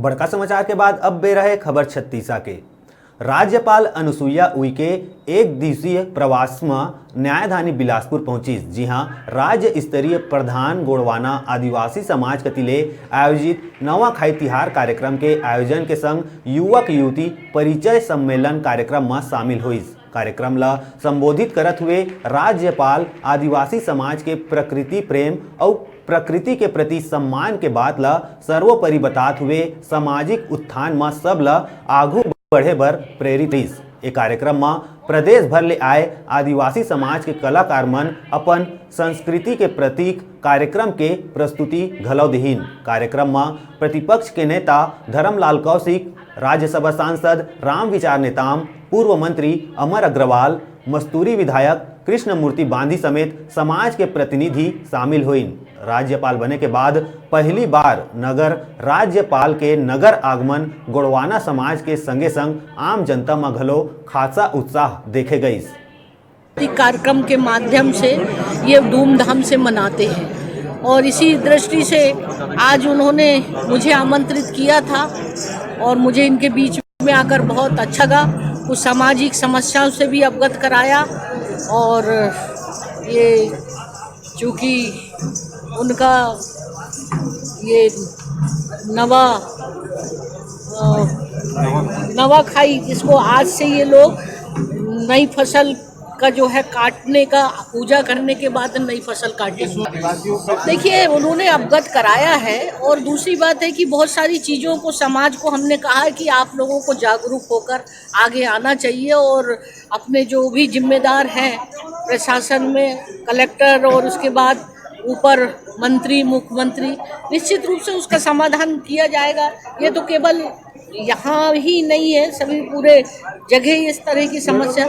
बड़का समाचार के बाद अब बे रहे खबर छत्तीसा के। राज्यपाल अनुसुईया उइके एक दिवसीय प्रवास में न्यायधानी बिलासपुर पहुंची। जी हां, राज्य स्तरीय प्रधान गोंडवाना आदिवासी समाज कतिले आयोजित नवाखाई तिहार कार्यक्रम के आयोजन के संग युवक युवती परिचय सम्मेलन कार्यक्रम में शामिल हुई। कार्यक्रम ला संबोधित करत हुए राज्यपाल आदिवासी समाज के प्रकृति प्रेम और प्रकृति के प्रति सम्मान के बात ला सर्वोपरि बतात हुए सामाजिक उत्थान में सब ला आगू बढ़े बर प्रेरित रहीस। ए कार्यक्रम में प्रदेश भर ले आए आदिवासी समाज के कलाकार मन अपन संस्कृति के प्रतीक कार्यक्रम के प्रस्तुति घलौ देहिन। कार्यक्रम में प्रतिपक्ष के नेता धर्मलाल कौशिक, राज्यसभा सांसद राम विचार नेताम, पूर्व मंत्री अमर अग्रवाल, मस्तूरी विधायक कृष्णमूर्ति बांधी समेत समाज के प्रतिनिधि शामिल हुईन। राज्यपाल बने के बाद पहली बार नगर राज्यपाल के नगर आगमन गोंडवाना समाज के संगे संग आम जनता में घलो खासा उत्साह देखे गई। कार्यक्रम के माध्यम से ये धूमधाम से मनाते हैं और इसी दृष्टि से आज उन्होंने मुझे आमंत्रित किया था और मुझे इनके बीच में आकर बहुत अच्छा लगा। कुछ सामाजिक समस्याओं से भी अवगत कराया और ये चूँकि उनका ये नवाखाई, इसको आज से ये लोग नई फसल का जो है काटने का, पूजा करने के बाद नई फसल काटेंगे। देखिए, उन्होंने अवगत कराया है और दूसरी बात है कि बहुत सारी चीज़ों को, समाज को हमने कहा है कि आप लोगों को जागरूक होकर आगे आना चाहिए और अपने जो भी जिम्मेदार हैं प्रशासन में, कलेक्टर और उसके बाद ऊपर मंत्री, मुख्यमंत्री, निश्चित रूप से उसका समाधान किया जाएगा। ये तो केवल यहाँ ही नहीं है, सभी पूरे जगह इस तरह की समस्या